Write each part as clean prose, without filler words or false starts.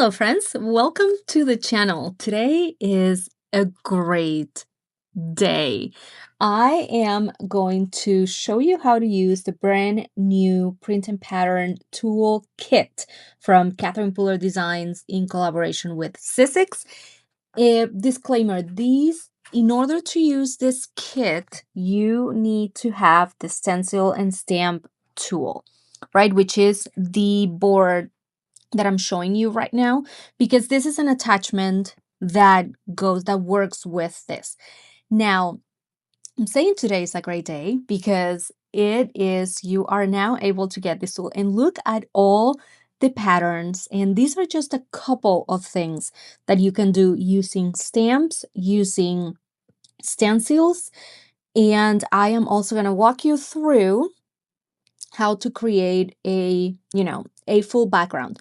Hello, friends. Welcome to the channel. Today is a great day. I am going to show you how to use the brand new print and pattern tool kit from Catherine Pooler Designs in collaboration with Sizzix. A disclaimer, in order to use this kit, you need to have the stencil and stamp tool, right? Which is the board that I'm showing you right now, because this is an attachment that works with this. Now, I'm saying today is a great day because you are now able to get this tool and look at all the patterns. And these are just a couple of things that you can do using stamps, using stencils. And I am also going to walk you through how to create a full background.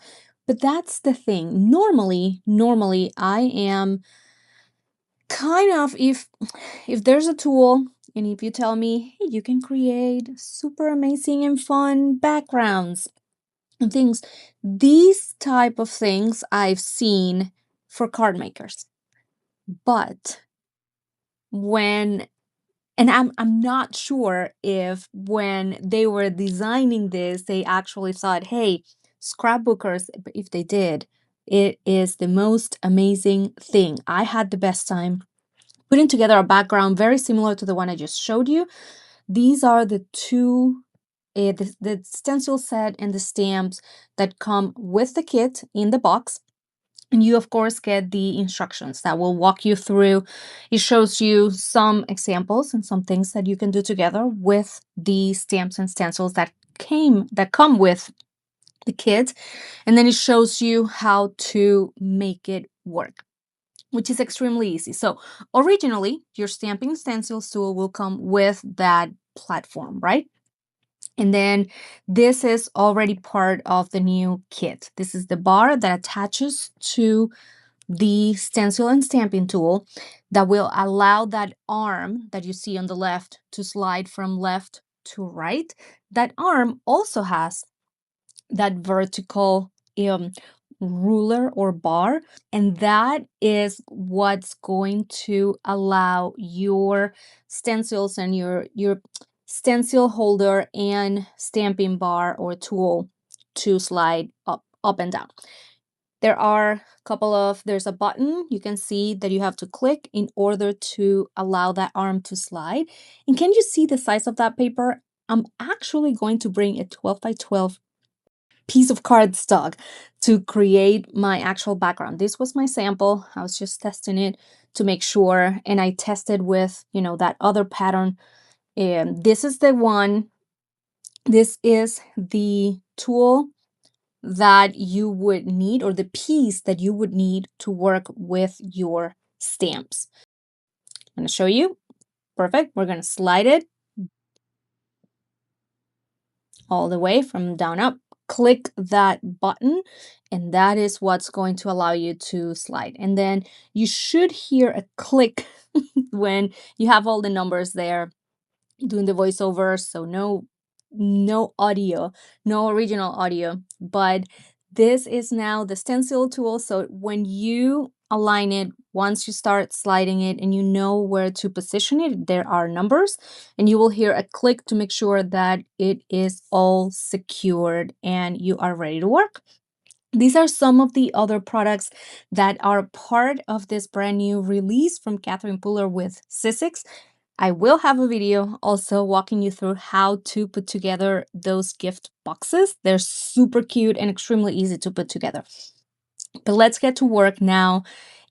But that's the thing. Normally I am kind of, if there's a tool and if you tell me, hey, you can create super amazing and fun backgrounds and things, these type of things I've seen for card makers. But when and I'm not sure if when they were designing this, they actually thought, hey, scrapbookers, if they did, it is the most amazing thing. I had the best time putting together a background very similar to the one I just showed you. These are the two, the stencil set and the stamps that come with the kit in the box. And you, of course, get the instructions that will walk you through. It shows you some examples and some things that you can do together with the stamps and stencils that come with the kit. And then it shows you how to make it work, which is extremely easy. So originally, your stamping stencils tool will come with that platform, right? And then this is already part of the new kit. This is the bar that attaches to the stencil and stamping tool that will allow that arm that you see on the left to slide from left to right. That arm also has that vertical ruler or bar, and that is what's going to allow your stencils and your stencil holder and stamping bar or tool to slide up and down. There's a button you can see that you have to click in order to allow that arm to slide. And can you see the size of that paper? I'm actually going to bring a 12 by 12 piece of cardstock to create my actual background. This was my sample. I was just testing it to make sure, and I tested with, that other pattern. And this is the one, this is the tool that you would need, or the piece that you would need to work with your stamps. I'm going to show you. Perfect. We're going to slide it all the way from down up. Click that button, and that is what's going to allow you to slide. And then you should hear a click when you have all the numbers there doing the voiceover. So no audio, no original audio, but this is now the stencil tool. So when you align it, once you start sliding it and you know where to position it, there are numbers, and you will hear a click to make sure that it is all secured and you are ready to work. These are some of the other products that are part of this brand new release from Catherine Pooler with Sizzix. I will have a video also walking you through how to put together those gift boxes. They're super cute and extremely easy to put together. But let's get to work now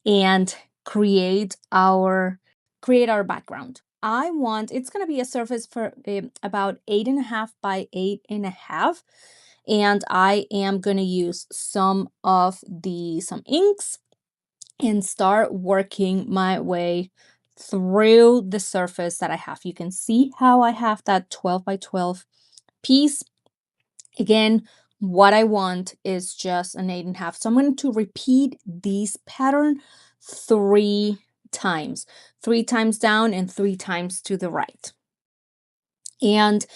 and create our background. It's going to be a surface for about 8.5 by 8.5. And I am going to use some inks and start working my way through the surface that I have. You can see how I have that 12 by 12 piece. Again, what I want is just an 8.5. So I'm going to repeat this pattern 3 times. 3 times down and 3 times to the right. And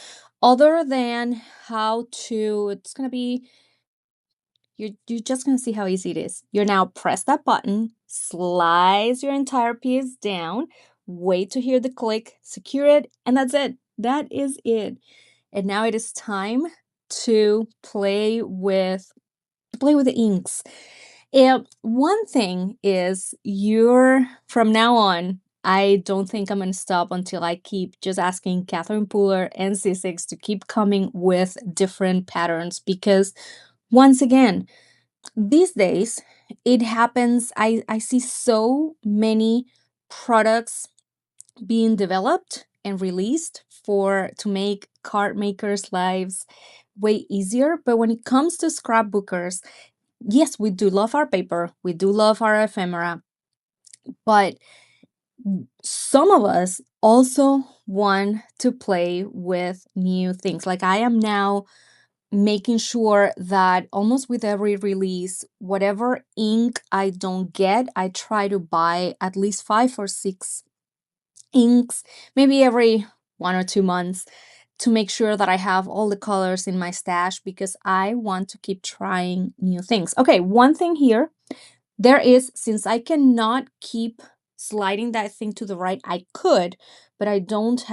other than it's going to be you're just gonna see how easy it is. You're now press that button, slice your entire piece down, wait to hear the click, secure it, and that's it. That is it. And now it is time to play with the inks. And one thing is you're from now on, I don't think I'm gonna stop until I keep just asking Catherine Pooler and Sizzix to keep coming with different patterns because once again, these days it happens. I see so many products being developed and released for to make card makers' lives way easier. But when it comes to scrapbookers, yes, we do love our paper, we do love our ephemera, but some of us also want to play with new things. Like I am now making sure that almost with every release, whatever ink I don't get, I try to buy at least 5 or 6 inks, maybe every 1 or 2 months, to make sure that I have all the colors in my stash because I want to keep trying new things. Okay, one thing here there is, since I cannot keep sliding that thing to the right, I could, but a I don't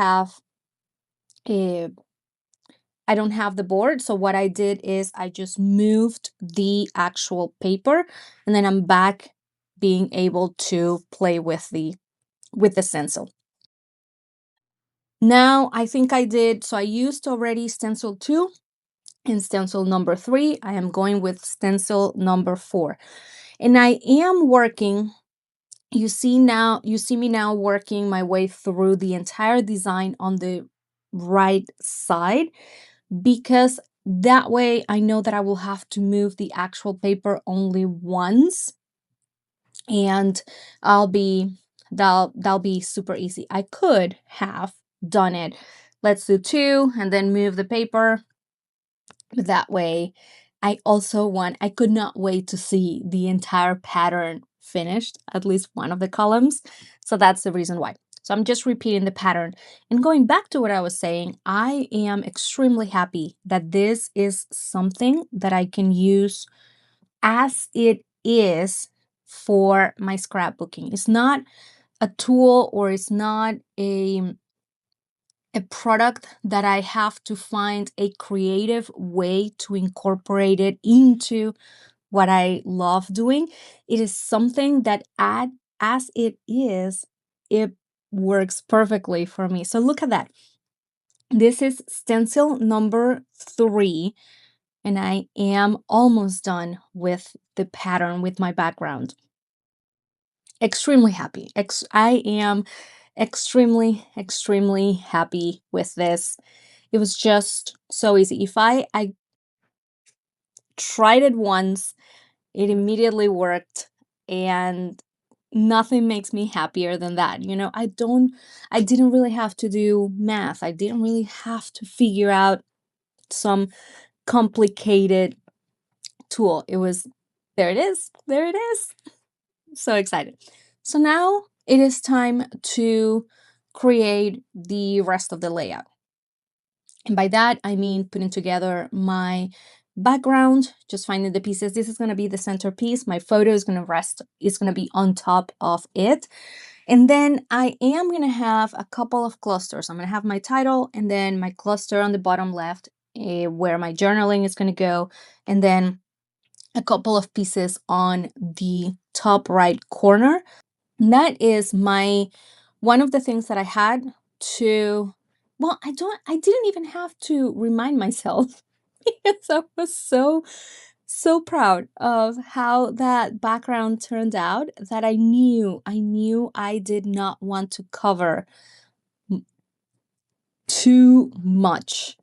have the board. So what I did is I just moved the actual paper and then I'm back being able to play with the stencil. Now I think I did, so I used already stencil 2 and stencil number 3. I am going with stencil number 4. And I am working, you see me now working my way through the entire design on the right side because that way I know that I will have to move the actual paper only once and I'll be that'll be super easy. I could have done it. Let's do 2 and then move the paper. That way, I could not wait to see the entire pattern finished, at least one of the columns. So that's the reason why. So I'm just repeating the pattern. And going back to what I was saying, I am extremely happy that this is something that I can use as it is for my scrapbooking. It's not a tool or it's not a product that I have to find a creative way to incorporate it into what I love doing. It is something that as it works perfectly for me. So look at that. This is stencil number 3, and I am almost done with the pattern with my background. Extremely happy. I am extremely happy with this. It was just so easy. If I tried it once, it immediately worked and nothing makes me happier than that. I didn't really have to do math. I didn't really have to figure out some complicated tool. It was there it is. There it is. So excited. So now it is time to create the rest of the layout. And by that, I mean putting together my background, just finding the pieces. This is going to be the centerpiece. My photo is going to be on top of it. And then I am going to have a couple of clusters. I'm going to have my title and then my cluster on the bottom left, where my journaling is going to go. And then a couple of pieces on the top right corner. And that is one of the things that I had to, well, I didn't even have to remind myself because I was so proud of how that background turned out that I knew I did not want to cover too much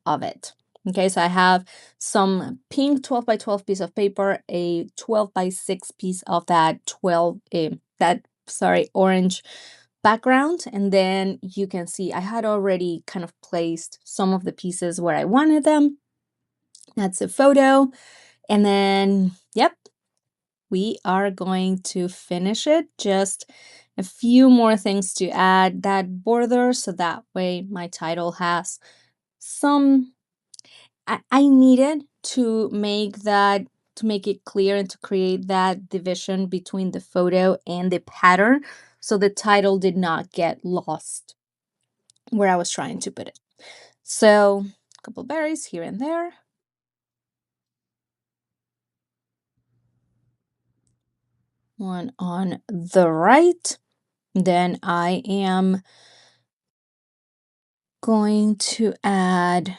of it. Okay, so I have some pink 12 by 12 piece of paper, a 12 by 6 piece of orange background, and then you can see I had already kind of placed some of the pieces where I wanted them. That's a photo. And then, yep, we are going to finish it. Just a few more things to add that border so that way my title has some I needed to make that to make it clear and to create that division between the photo and the pattern so the title did not get lost where I was trying to put it. So, a couple berries here and there. One on the right. Then I am going to add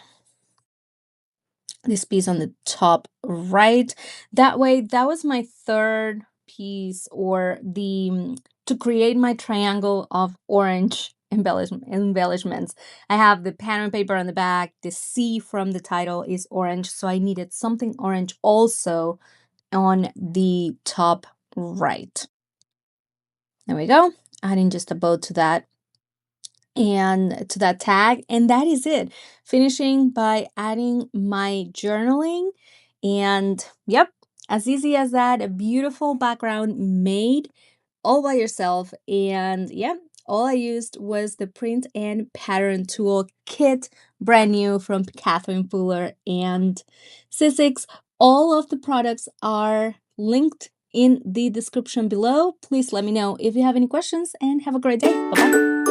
this piece on the top right. That way, that was my third piece, or to create my triangle of orange embellishments. I have the pattern paper on the back. The C from the title is orange, so I needed something orange also on the top right. There we go. Adding just a bow to that and to that tag, and that is it. Finishing by adding my journaling, and yep, as easy as that. A beautiful background made all by yourself. And yeah, all I used was the print and pattern tool kit, brand new from Catherine Pooler and Sizzix. All of the products are linked in the description below. Please let me know if you have any questions, and have a great day. Bye bye.